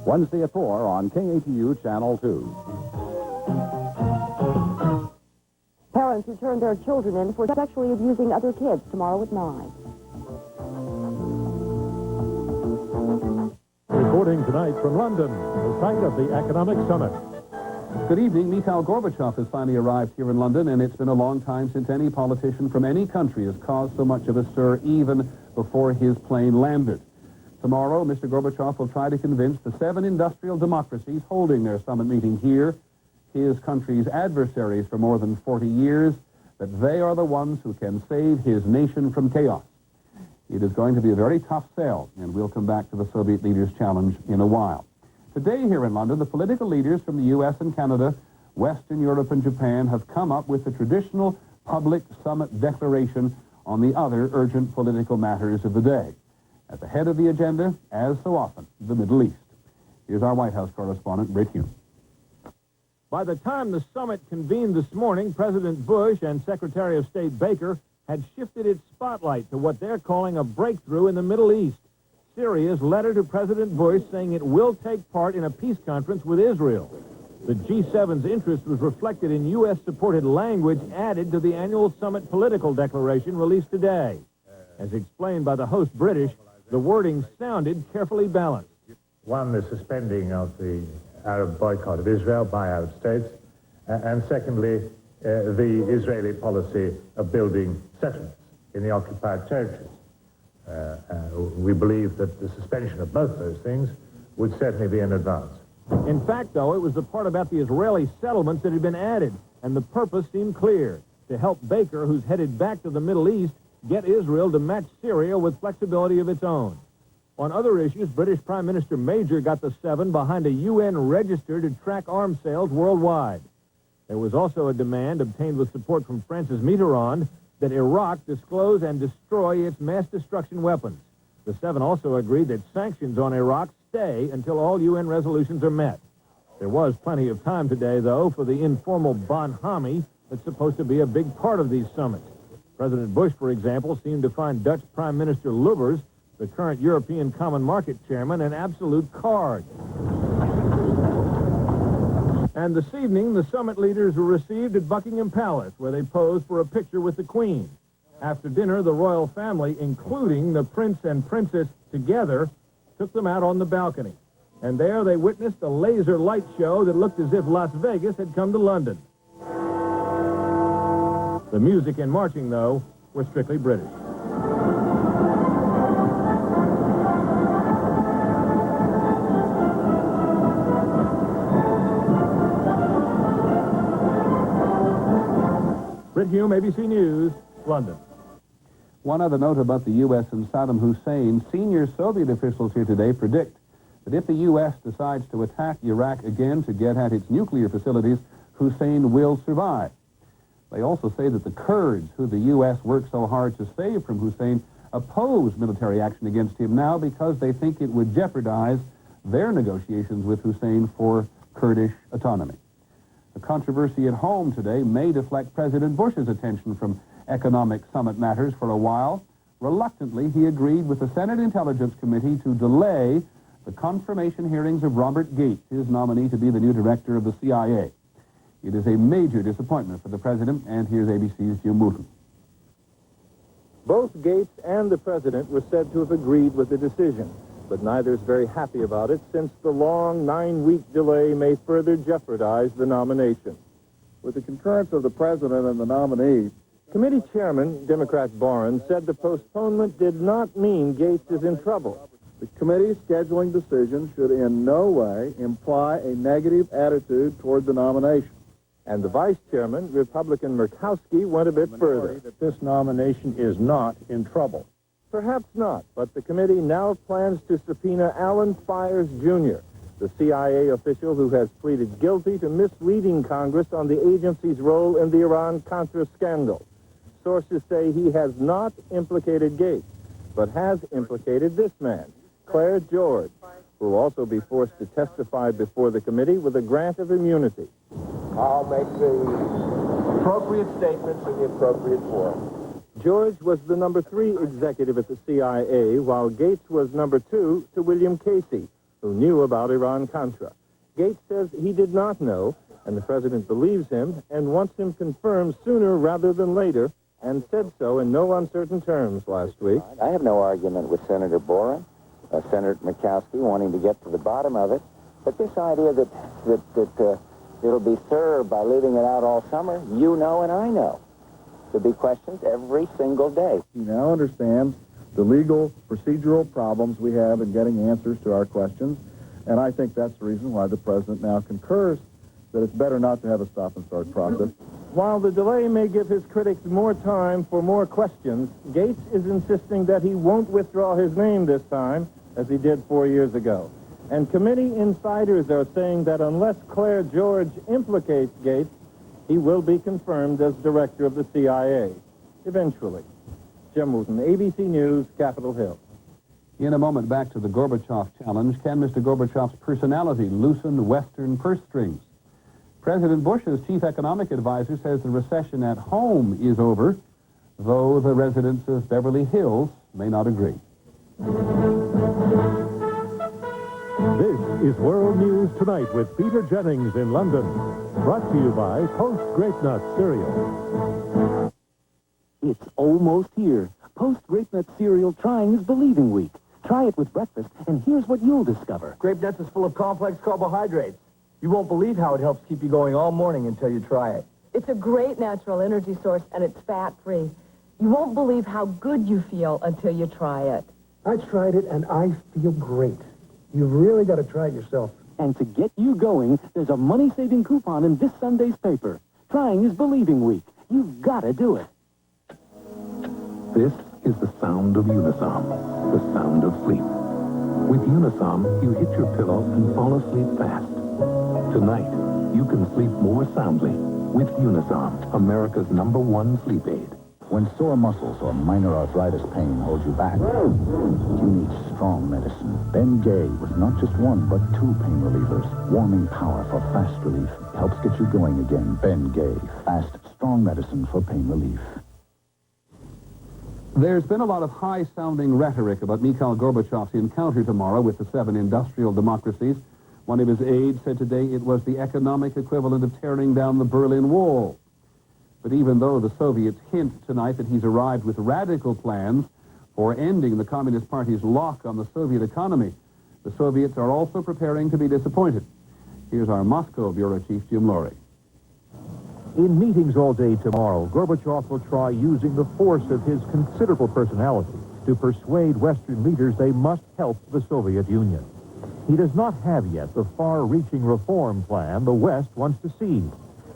Wednesday at 4 on KATU Channel 2. Parents who turn their children in for sexually abusing other kids tomorrow at 9. Reporting tonight from London, the site of the Economic Summit. Good evening. Mikhail Gorbachev has finally arrived here in London, and it's been a long time since any politician from any country has caused so much of a stir even before his plane landed. Tomorrow, Mr. Gorbachev will try to convince the 7 industrial democracies holding their summit meeting here, his country's adversaries for more than 40 years, that they are the ones who can save his nation from chaos. It is going to be a very tough sell, and we'll come back to the Soviet leaders' challenge in a while. Today here in London, the political leaders from the U.S. and Canada, Western Europe and Japan have come up with the traditional public summit declaration on the other urgent political matters of the day. At the head of the agenda, as so often, the Middle East. Here's our White House correspondent, Britt Hume. By the time the summit convened this morning, President Bush and Secretary of State Baker had shifted its spotlight to what they're calling a breakthrough in the Middle East. Syria's letter to President Bush saying it will take part in a peace conference with Israel. The G7's interest was reflected in U.S.-supported language added to the annual summit political declaration released today. As explained by the host British, the wording sounded carefully balanced. One, the suspending of the Arab boycott of Israel by Arab states, and secondly, the Israeli policy of building settlements in the occupied territories. We believe that the suspension of both those things would certainly be an advance. In fact, though, it was the part about the Israeli settlements that had been added, and the purpose seemed clear, to help Baker, who's headed back to the Middle East, get Israel to match Syria with flexibility of its own. On other issues, British Prime Minister Major got the 7 behind a UN register to track arms sales worldwide. There was also a demand obtained with support from Francis Mitterrand that Iraq disclose and destroy its mass destruction weapons. The 7 also agreed that sanctions on Iraq stay until all UN resolutions are met. There was plenty of time today, though, for the informal bonhomie that's supposed to be a big part of these summits. President Bush, for example, seemed to find Dutch Prime Minister Lubbers, the current European Common Market chairman, an absolute card. And this evening, the summit leaders were received at Buckingham Palace, where they posed for a picture with the Queen. After dinner, the royal family, including the Prince and Princess together, took them out on the balcony. And there they witnessed a laser light show that looked as if Las Vegas had come to London. The music and marching, though, were strictly British. Britt Hume, ABC News, London. One other note about the U.S. and Saddam Hussein. Senior Soviet officials here today predict that if the U.S. decides to attack Iraq again to get at its nuclear facilities, Hussein will survive. They also say that the Kurds, who the U.S. worked so hard to save from Hussein, oppose military action against him now because they think it would jeopardize their negotiations with Hussein for Kurdish autonomy. The controversy at home today may deflect President Bush's attention from economic summit matters for a while. Reluctantly, he agreed with the Senate Intelligence Committee to delay the confirmation hearings of Robert Gates, his nominee to be the new director of the CIA. It is a major disappointment for the president, and here's ABC's Jim Wooten. Both Gates and the president were said to have agreed with the decision, but neither is very happy about it since the long 9-week delay may further jeopardize the nomination. With the concurrence of the president and the nominees, Committee Chairman, Democrat Barron, said the postponement did not mean Gates is in trouble. the committee's scheduling decision should in no way imply a negative attitude toward the nomination. And the vice chairman, Republican Murkowski, went a bit further. That this nomination is not in trouble. Perhaps not, but the committee now plans to subpoena Alan Fires Jr., the CIA official who has pleaded guilty to misleading Congress on the agency's role in the Iran-Contra scandal. Sources say he has not implicated Gates, but has implicated this man, Claire George, who will also be forced to testify before the committee with a grant of immunity. I'll make the appropriate statements in the appropriate forum. George was the number 3 executive at the CIA, while Gates was number 2 to William Casey, who knew about Iran-Contra. Gates says he did not know, and the president believes him and wants him confirmed sooner rather than later, and said so in no uncertain terms last week. I have no argument with Senator Boren, Senator Murkowski wanting to get to the bottom of it, but this idea that it'll be served by leaving it out all summer, you know and I know. There'll be questions every single day. He now understands the legal, procedural problems we have in getting answers to our questions, and I think that's the reason why the president now concurs that it's better not to have a stop-and-start process. While the delay may give his critics more time for more questions, Gates is insisting that he won't withdraw his name this time, as he did 4 years ago. And committee insiders are saying that unless Claire George implicates Gates, he will be confirmed as director of the CIA, eventually. Jim Wooten, ABC News, Capitol Hill. In a moment, back to the Gorbachev challenge. Can Mr. Gorbachev's personality loosen Western purse strings? President Bush's chief economic advisor says the recession at home is over, though the residents of Beverly Hills may not agree. This is World News Tonight with Peter Jennings in London. Brought to you by Post Grape Nut Cereal. It's almost here. Post Grape Nut Cereal Trying is Believing Week. Try it with breakfast, and here's what you'll discover. Grape nuts is full of complex carbohydrates. You won't believe how it helps keep you going all morning until you try it. It's a great natural energy source, and it's fat-free. You won't believe how good you feel until you try it. I tried it, and I feel great. You've really got to try it yourself. And to get you going, there's a money-saving coupon in this Sunday's paper. Trying is Believing Week. You've got to do it. This is the sound of Unisom, the sound of sleep. With Unisom, you hit your pillow and fall asleep fast. Tonight, you can sleep more soundly with Unisom, America's #1 sleep aid. When sore muscles or minor arthritis pain hold you back, you need strong medicine. Ben Gay was not just one, but 2 pain relievers. Warming power for fast relief. Helps get you going again. Ben Gay. Fast, strong medicine for pain relief. There's been a lot of high-sounding rhetoric about Mikhail Gorbachev's encounter tomorrow with the 7 industrial democracies. One of his aides said today it was the economic equivalent of tearing down the Berlin Wall. But even though the Soviets hint tonight that he's arrived with radical plans for ending the Communist Party's lock on the Soviet economy, the Soviets are also preparing to be disappointed. Here's our Moscow Bureau Chief, Jim Laurie. In meetings all day tomorrow, Gorbachev will try using the force of his considerable personality to persuade Western leaders they must help the Soviet Union. He does not have yet the far-reaching reform plan the West wants to see.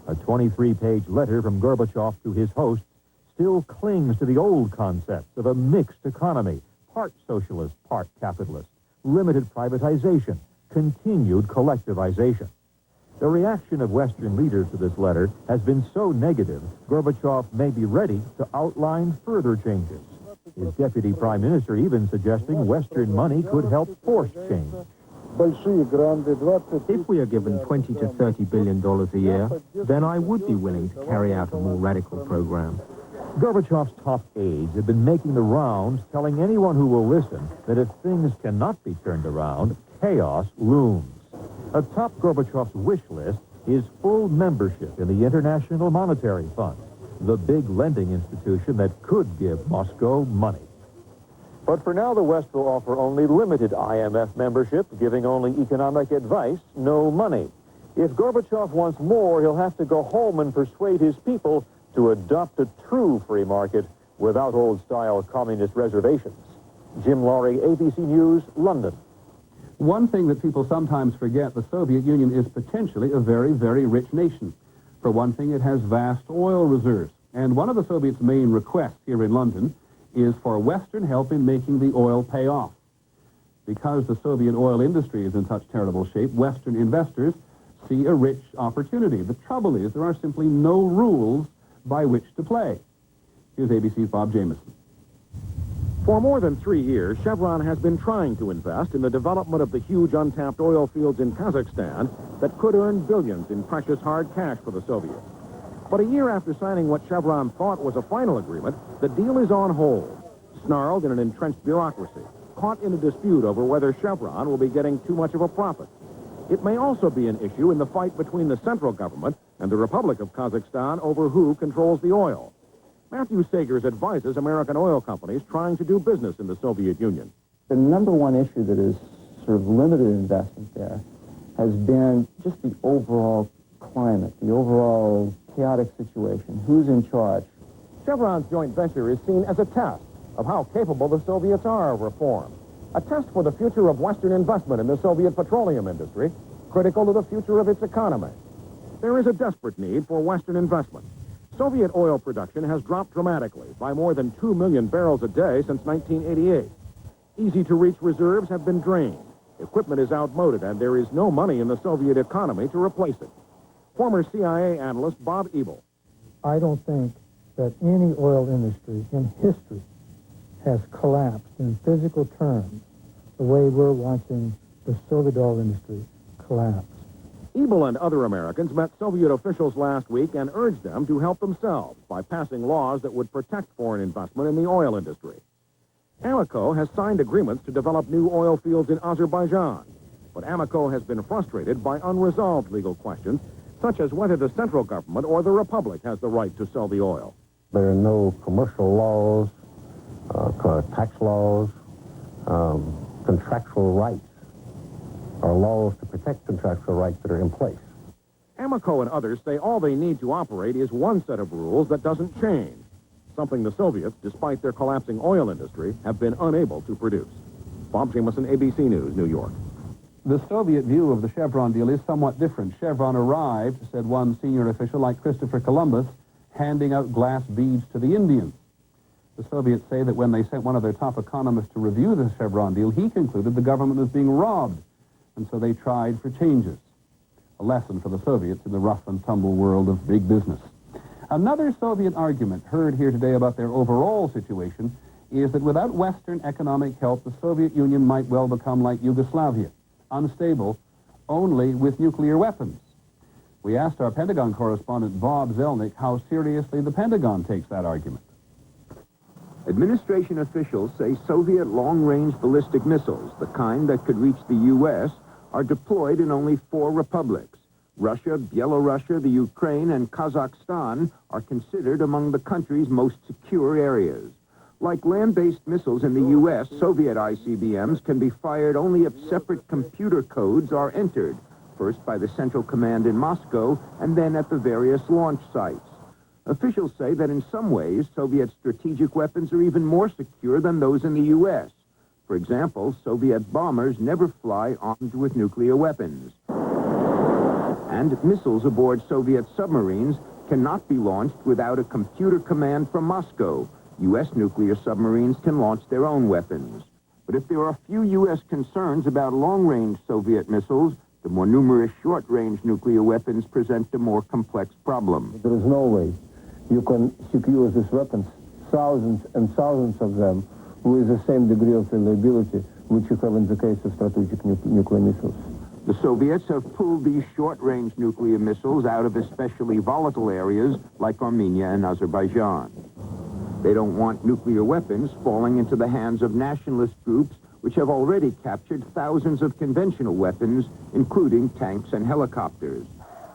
A 23-page letter from Gorbachev to his hosts still clings to the old concepts of a mixed economy, part socialist, part capitalist, limited privatization, continued collectivization. The reaction of Western leaders to this letter has been so negative, Gorbachev may be ready to outline further changes. His deputy prime minister even suggesting Western money could help force change. If we are given $20 to $30 billion a year, then I would be willing to carry out a more radical program. Gorbachev's top aides have been making the rounds, telling anyone who will listen that if things cannot be turned around, chaos looms. Atop Gorbachev's wish list is full membership in the International Monetary Fund, the big lending institution that could give Moscow money. But for now, the West will offer only limited IMF membership, giving only economic advice, no money. If Gorbachev wants more, he'll have to go home and persuade his people to adopt a true free market without old-style communist reservations. Jim Laurie, ABC News, London. One thing that people sometimes forget, the Soviet Union is potentially a very, very rich nation. For one thing, it has vast oil reserves. And one of the Soviets' main requests here in London is for Western help in making the oil pay off. Because the Soviet oil industry is in such terrible shape, Western investors see a rich opportunity. The trouble is there are simply no rules by which to play. Here's ABC's Bob Jameson. For more than 3 years, Chevron has been trying to invest in the development of the huge untapped oil fields in Kazakhstan that could earn billions in precious hard cash for the Soviets. But a year after signing what Chevron thought was a final agreement, the deal is on hold, snarled in an entrenched bureaucracy. caught in a dispute over whether Chevron will be getting too much of a profit. It may also be an issue in the fight between the central government and the Republic of Kazakhstan over who controls the oil. Matthew Sagers advises American oil companies trying to do business in the Soviet Union. The number one issue that has sort of limited investment there has been just the overall climate, the overall chaotic situation. Who's in charge? Chevron's joint venture is seen as a test of how capable the Soviets are of reform. A test for the future of Western investment in the Soviet petroleum industry, critical to the future of its economy. There is a desperate need for Western investment. Soviet oil production has dropped dramatically by more than 2 million barrels a day since 1988. Easy-to-reach reserves have been drained. Equipment is outmoded, and there is no money in the Soviet economy to replace it. Former CIA analyst Bob Ebel. I don't think that any oil industry in history has collapsed in physical terms the way we're watching the Soviet oil industry collapse. Ebel and other Americans met Soviet officials last week and urged them to help themselves by passing laws that would protect foreign investment in the oil industry. Amoco has signed agreements to develop new oil fields in Azerbaijan, but Amoco has been frustrated by unresolved legal questions, such as whether the central government or the Republic has the right to sell the oil. There are no commercial laws, tax laws, contractual rights, or laws to protect contractual rights that are in place. Amoco and others say all they need to operate is one set of rules that doesn't change, something the Soviets, despite their collapsing oil industry, have been unable to produce. Bob Jameson, ABC News, New York. The Soviet view of the Chevron deal is somewhat different. Chevron arrived, said one senior official, like Christopher Columbus, handing out glass beads to the Indians. The Soviets say that when they sent one of their top economists to review the Chevron deal, he concluded the government was being robbed, and so they tried for changes. A lesson for the Soviets in the rough and tumble world of big business. Another Soviet argument heard here today about their overall situation is that without Western economic help, the Soviet Union might well become like Yugoslavia, unstable only with nuclear weapons. We asked our Pentagon correspondent Bob Zelnick how seriously the Pentagon takes that argument. Administration officials say Soviet long-range ballistic missiles, the kind that could reach the U.S., are deployed in only 4 republics. Russia, Belarusia, the Ukraine, and Kazakhstan are considered among the country's most secure areas. Like land-based missiles in the U.S., Soviet ICBMs can be fired only if separate computer codes are entered, first by the Central Command in Moscow and then at the various launch sites. Officials say that in some ways, Soviet strategic weapons are even more secure than those in the U.S. For example, Soviet bombers never fly armed with nuclear weapons. And missiles aboard Soviet submarines cannot be launched without a computer command from Moscow. U.S. nuclear submarines can launch their own weapons. But if there are few U.S. concerns about long-range Soviet missiles, the more numerous short-range nuclear weapons present a more complex problem. There is no way you can secure these weapons, thousands and thousands of them, with the same degree of reliability which you have in the case of strategic nuclear missiles. The Soviets have pulled these short-range nuclear missiles out of especially volatile areas like Armenia and Azerbaijan. They don't want nuclear weapons falling into the hands of nationalist groups which have already captured thousands of conventional weapons, including tanks and helicopters.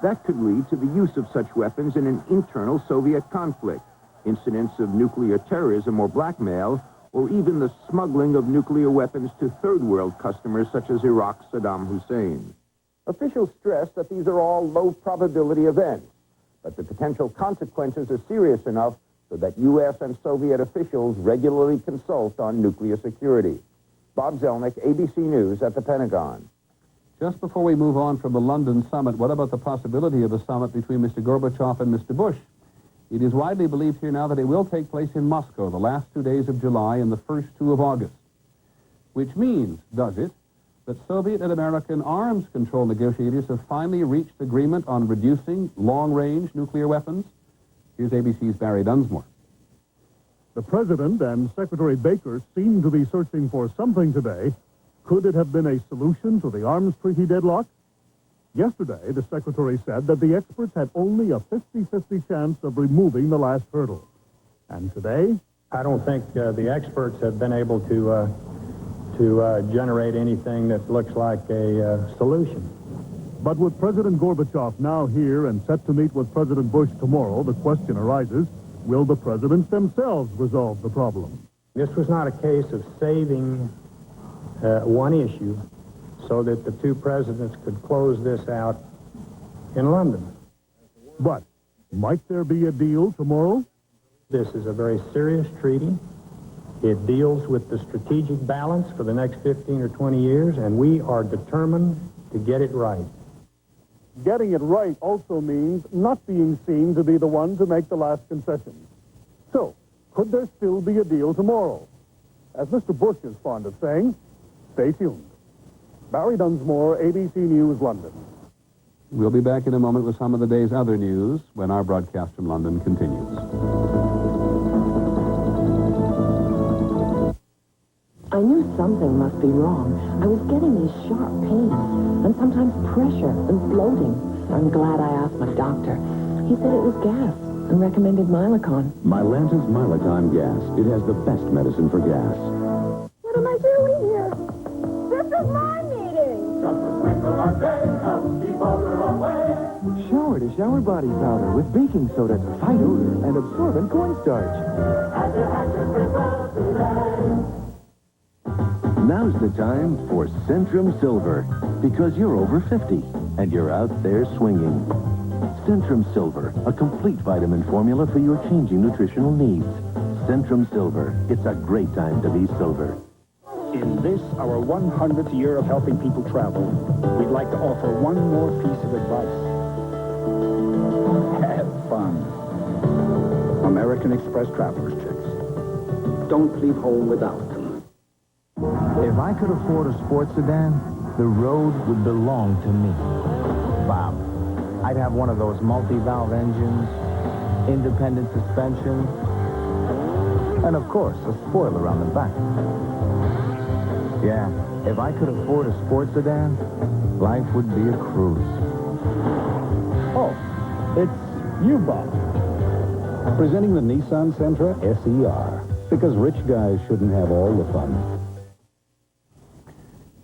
That could lead to the use of such weapons in an internal Soviet conflict, incidents of nuclear terrorism or blackmail, or even the smuggling of nuclear weapons to third-world customers such as Iraq's Saddam Hussein. Officials stress that these are all low-probability events, but the potential consequences are serious enough so that U.S. and Soviet officials regularly consult on nuclear security. Bob Zelnick, ABC News at the Pentagon. Just before we move on from the London summit, what about the possibility of a summit between Mr. Gorbachev and Mr. Bush? It is widely believed here now that it will take place in Moscow the last 2 days of July and the first 2 of August. Which means, does it, that Soviet and American arms control negotiators have finally reached agreement on reducing long-range nuclear weapons? Here's ABC's Barry Dunsmore. The President and Secretary Baker seem to be searching for something today. Could it have been a solution to the arms treaty deadlock? Yesterday, the Secretary said that the experts had only a 50-50 chance of removing the last hurdle. And today? I don't think the experts have been able to to generate anything that looks like a solution. But with President Gorbachev now here and set to meet with President Bush tomorrow, the question arises, will the presidents themselves resolve the problem? This was not a case of saving one issue so that the two presidents could close this out in London. But might there be a deal tomorrow? This is a very serious treaty. It deals with the strategic balance for the next 15 or 20 years, and we are determined to get it right. Getting it right also means not being seen to be the one to make the last concessions. So, could there still be a deal tomorrow? As Mr. Bush is fond of saying, stay tuned. Barry Dunsmore, ABC News, London. We'll be back in a moment with some of the day's other news when our broadcast from London continues. I knew something must be wrong. I was getting these sharp pains, and sometimes pressure and bloating. I'm glad I asked my doctor. He said it was gas and recommended Mylicon. Mylanta's Mylicon Gas. It has the best medicine for gas. What am I doing here? This is my meeting! Shower to shower body powder with baking soda to fight odor and absorbent cornstarch. Now's the time for Centrum Silver, because you're over 50 and you're out there swinging. Centrum Silver, a complete vitamin formula for your changing nutritional needs. Centrum Silver, it's a great time to be silver. In this, our 100th year of helping people travel, we'd like to offer one more piece of advice. Have fun. American Express traveler's checks. Don't leave home without them. If I could afford a sports sedan, the road would belong to me. Bob, I'd have one of those multi-valve engines, independent suspension, and of course, a spoiler on the back. Yeah, if I could afford a sports sedan, life would be a cruise. Oh, it's you, Bob. Presenting the Nissan Sentra SER, because rich guys shouldn't have all the fun.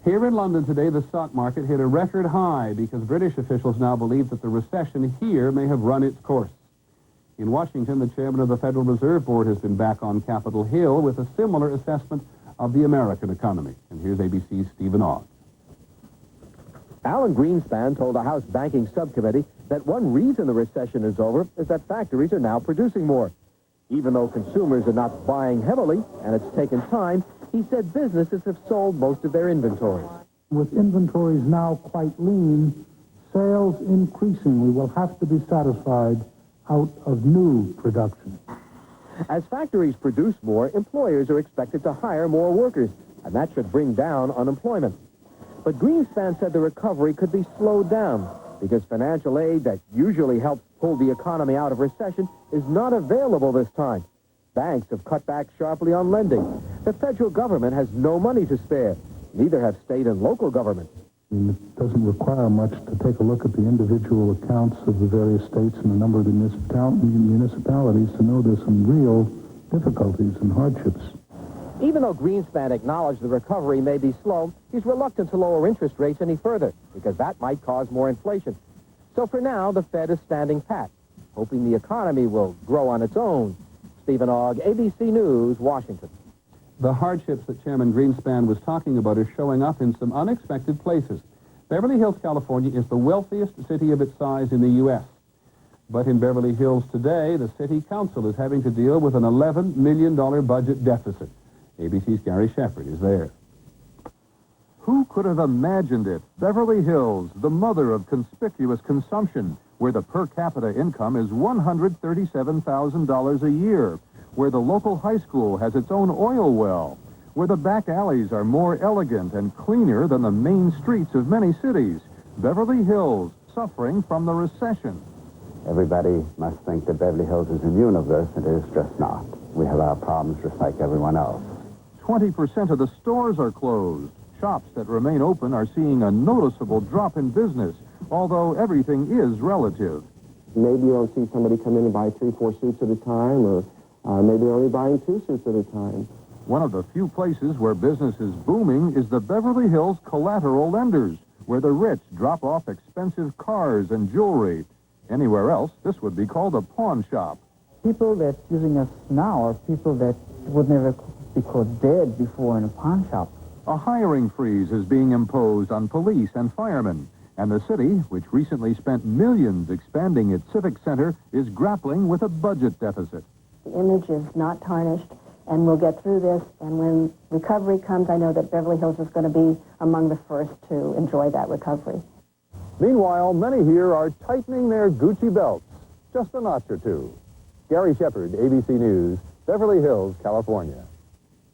Here in London today, the stock market hit a record high because British officials now believe that the recession here may have run its course. In Washington, the chairman of the Federal Reserve Board has been back on Capitol Hill with a similar assessment of the American economy. And here's ABC's Stephen Ogg. Alan Greenspan told the House Banking Subcommittee that one reason the recession is over is that factories are now producing more. Even though consumers are not buying heavily, and it's taken time, he said businesses have sold most of their inventories. With inventories now quite lean, sales increasingly will have to be satisfied out of new production. As factories produce more, employers are expected to hire more workers, and that should bring down unemployment. But Greenspan said the recovery could be slowed down because financial aid that usually helps pull the economy out of recession is not available this time. Banks have cut back sharply on lending. The federal government has no money to spare. Neither have state and local governments. It doesn't require much to take a look at the individual accounts of the various states and a number of the municipalities to know there's some real difficulties and hardships. Even though Greenspan acknowledged the recovery may be slow, he's reluctant to lower interest rates any further because that might cause more inflation. So for now, the Fed is standing pat, hoping the economy will grow on its own. Stephen Ogg, ABC News, Washington. The hardships that Chairman Greenspan was talking about are showing up in some unexpected places. Beverly Hills, California is the wealthiest city of its size in the U.S. But in Beverly Hills today, the city council is having to deal with an $11 million budget deficit. ABC's Gary Shepard is there. Who could have imagined it? Beverly Hills, the mother of conspicuous consumption, where the per capita income is $137,000 a year, where the local high school has its own oil well, where the back alleys are more elegant and cleaner than the main streets of many cities. Beverly Hills, suffering from the recession. Everybody must think that Beverly Hills is immune of this. It is just not. We have our problems just like everyone else. 20% of the stores are closed. Shops that remain open are seeing a noticeable drop in business, although everything is relative. Maybe you don't see somebody come in and buy 3-4 suits at a time, or maybe they're only buying 2 suits at a time. One of the few places where business is booming is the Beverly Hills collateral lenders, where the rich drop off expensive cars and jewelry. Anywhere else, this would be called a pawn shop. People that's using us now are people that would never be called dead before in a pawn shop. A hiring freeze is being imposed on police and firemen, and the city, which recently spent millions expanding its civic center, is grappling with a budget deficit. The image is not tarnished, and we'll get through this, and when recovery comes, I know that Beverly Hills is going to be among the first to enjoy that recovery. Meanwhile, many here are tightening their Gucci belts, just a notch or two. Gary Shepard, ABC News, Beverly Hills, California.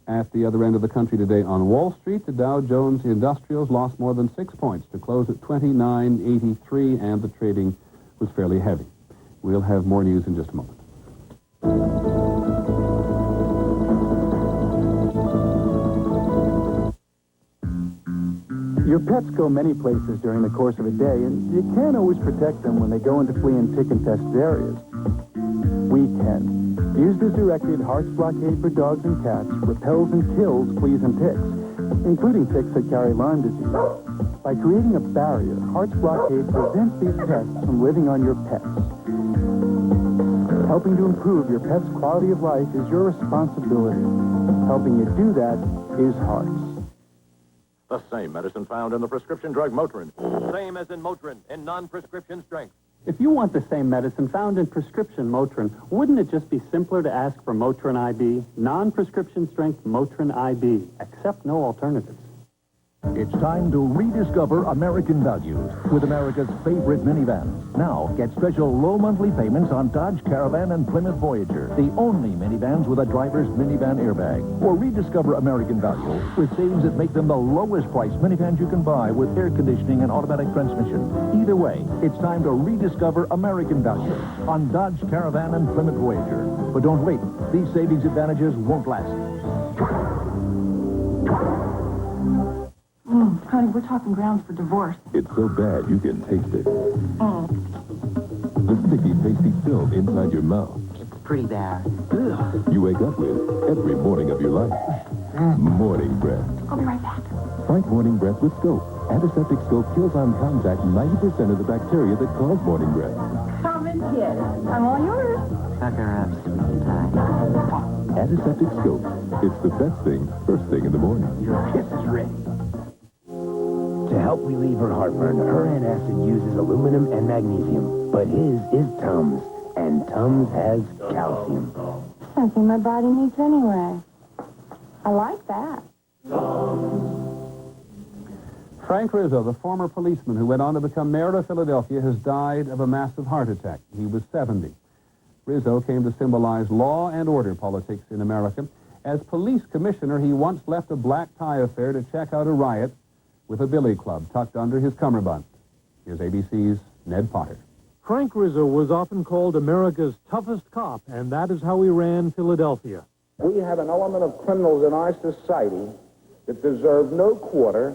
At the other end of the country today on Wall Street, the Dow Jones Industrials lost more than 6 points to close at 2983, and the trading was fairly heavy. We'll have more news in just a moment. Your pets go many places during the course of a day, and you can't always protect them when they go into flea and tick-infested areas. We can. Used as directed, Hearts Blockade for dogs and cats repels and kills fleas and ticks, including ticks that carry Lyme disease. By creating a barrier, Hearts Blockade prevents these pests from living on your pets. Helping to improve your pet's quality of life is your responsibility. Helping you do that is Hearts. The same medicine found in the prescription drug Motrin. Same as in Motrin, in non-prescription strength. If you want the same medicine found in prescription Motrin, wouldn't it just be simpler to ask for Motrin IB? Non-prescription strength Motrin IB. Accept no alternatives. It's time to rediscover American values with America's favorite minivans. Now, get special low monthly payments on Dodge Caravan and Plymouth Voyager, the only minivans with a driver's minivan airbag. Or rediscover American value with savings that make them the lowest priced minivans you can buy with air conditioning and automatic transmission. Either way, it's time to rediscover American value on Dodge Caravan and Plymouth Voyager. But don't wait. These savings advantages won't last. Honey, we're talking grounds for divorce. It's so bad you can taste it. Oh. The sticky, tasty film inside your mouth. It's pretty bad. You wake up with every morning of your life. Morning breath. I'll be right back. Fight morning breath with Scope. Antiseptic Scope kills on contact 90% of the bacteria that cause morning breath. Come in, kid. I'm all yours. Sucker up, sweetie pie. Antiseptic Scope. It's the best thing first thing in the morning. Your kiss is ready. To help relieve her heartburn, her antacid uses aluminum and magnesium, but his is Tums, and Tums has calcium. Something my body needs anyway. I like that. Frank Rizzo, the former policeman who went on to become mayor of Philadelphia, has died of a massive heart attack. He was 70. Rizzo came to symbolize law and order politics in America. As police commissioner, he once left a black tie affair to check out a riot with a billy club tucked under his cummerbund. Here's ABC's Ned Potter. Frank Rizzo was often called America's toughest cop, and that is how he ran Philadelphia. We have an element of criminals in our society that deserve no quarter,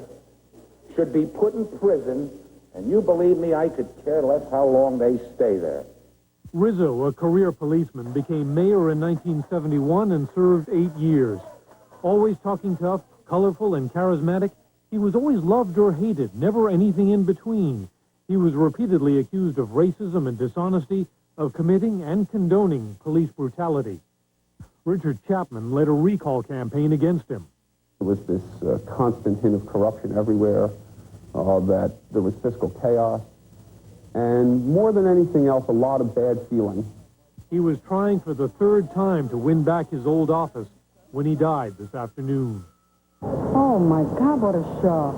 should be put in prison, and you believe me, I could care less how long they stay there. Rizzo, a career policeman, became mayor in 1971 and served 8 years. Always talking tough, colorful, and charismatic, he was always loved or hated, never anything in between. He was repeatedly accused of racism and dishonesty, of committing and condoning police brutality. Richard Chapman led a recall campaign against him. There was this constant hint of corruption everywhere, that there was fiscal chaos, and more than anything else, a lot of bad feeling. He was trying for the third time to win back his old office when he died this afternoon. Oh, my God, what a shock.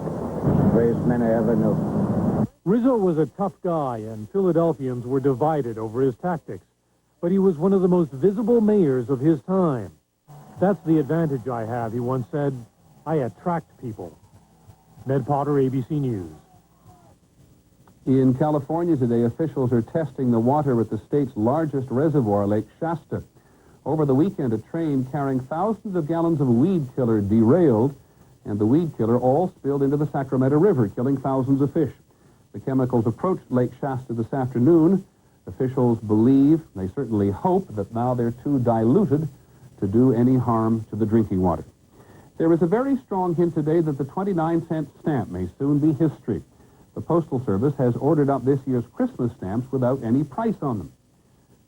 Greatest man I ever knew. Rizzo was a tough guy, and Philadelphians were divided over his tactics. But he was one of the most visible mayors of his time. That's the advantage I have, he once said. I attract people. Ned Potter, ABC News. In California today, officials are testing the water at the state's largest reservoir, Lake Shasta. Over the weekend, a train carrying thousands of gallons of weed killer derailed, and the weed killer all spilled into the Sacramento River, killing thousands of fish. The chemicals approached Lake Shasta this afternoon. Officials believe, they certainly hope, that now they're too diluted to do any harm to the drinking water. There is a very strong hint today that the 29-cent stamp may soon be history. The Postal Service has ordered up this year's Christmas stamps without any price on them.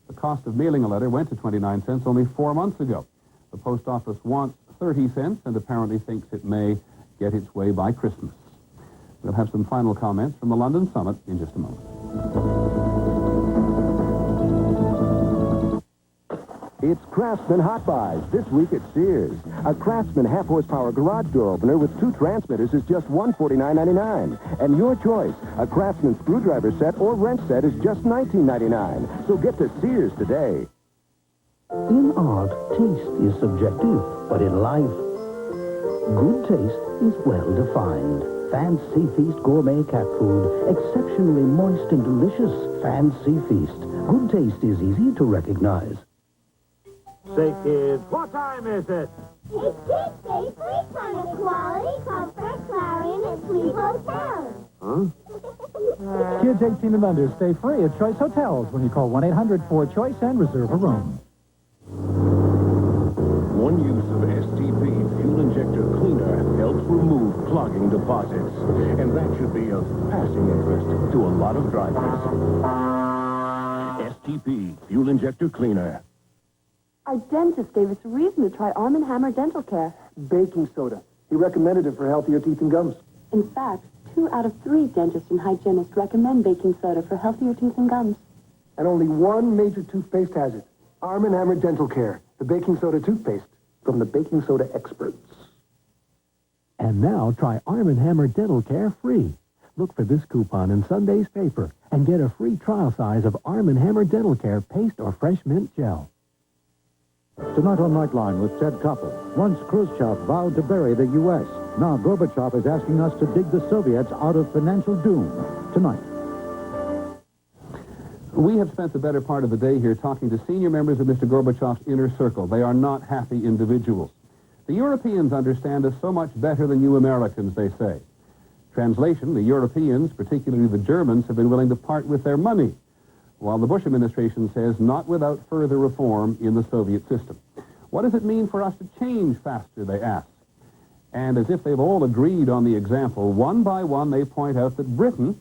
The cost of mailing a letter went to 29 cents only 4 months ago. The post office wants 30 cents and apparently thinks it may get its way by Christmas. We'll have some final comments from the London Summit in just a moment. It's Craftsman Hot Buys this week at Sears. A Craftsman half-horsepower garage door opener with 2 transmitters is just $149.99. And your choice, a Craftsman screwdriver set or wrench set is just $19.99. So get to Sears today. In art, taste is subjective, but in life, good taste is well defined. Fancy Feast gourmet cat food, exceptionally moist and delicious. Fancy Feast. Good taste is easy to recognize. Say, kids, what time is it? It's Kids Day free time of quality, comfort, Clarion, and Sleep Hotels. Huh? Kids 18 and under stay free at Choice Hotels when you call 1-800-4CHOICE and reserve a room. One use of STP fuel injector cleaner helps remove clogging deposits. And that should be of passing interest to a lot of drivers. STP fuel injector cleaner. Our dentist gave us a reason to try Arm & Hammer Dental Care. Baking soda. He recommended it for healthier teeth and gums. In fact, 2 out of 3 dentists and hygienists recommend baking soda for healthier teeth and gums. And only one major toothpaste has it. Arm & Hammer Dental Care. The baking soda toothpaste from the baking soda experts. And now try Arm & Hammer Dental Care free. Look for this coupon in Sunday's paper and get a free trial size of Arm & Hammer Dental Care paste or fresh mint gel. Tonight on Nightline with Ted Koppel. Once Khrushchev vowed to bury the U.S. Now Gorbachev is asking us to dig the Soviets out of financial doom. Tonight. We have spent the better part of the day here talking to senior members of Mr. Gorbachev's inner circle. They are not happy individuals. The Europeans understand us so much better than you Americans, they say. Translation, the Europeans, particularly the Germans, have been willing to part with their money, while the Bush administration says not without further reform in the Soviet system. What does it mean for us to change faster, they ask. And as if they've all agreed on the example, one by one they point out that Britain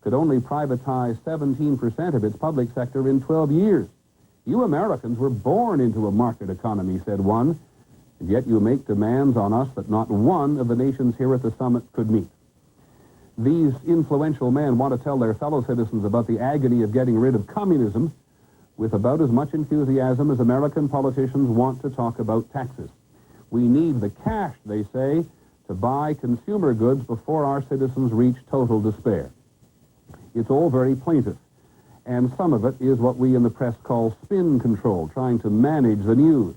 could only privatize 17% of its public sector in 12 years. You Americans were born into a market economy, said one, and yet you make demands on us that not one of the nations here at the summit could meet. These influential men want to tell their fellow citizens about the agony of getting rid of communism with about as much enthusiasm as American politicians want to talk about taxes. We need the cash, they say, to buy consumer goods before our citizens reach total despair. It's all very plaintive, and some of it is what we in the press call spin control, trying to manage the news.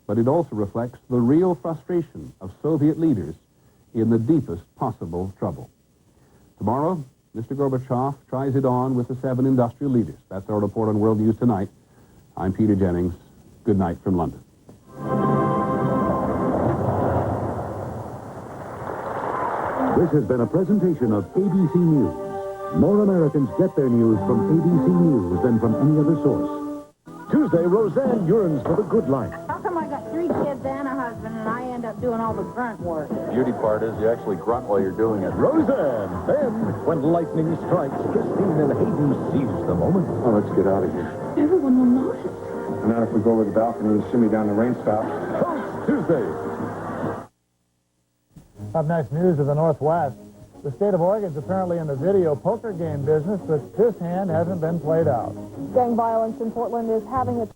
But it also reflects the real frustration of Soviet leaders in the deepest possible trouble. Tomorrow, Mr. Gorbachev tries it on with the 7 industrial leaders. That's our report on World News Tonight. I'm Peter Jennings. Good night from London. This has been a presentation of ABC News. More Americans get their news from ABC News than from any other source. Tuesday, Roseanne yearns for the good life. How come I got 3 kids and a husband and I end up doing all the grunt work? The beauty part is you actually grunt while you're doing it. Roseanne! Then, when lightning strikes, Christine and Hayden seize the moment. Oh, let's get out of here. Everyone will notice. Not if we go over the balcony and shimmy down the rain spout. Tuesday. Up next, news of the Northwest. The state of Oregon's apparently in the video poker game business, but this hand hasn't been played out. Gang violence in Portland is having its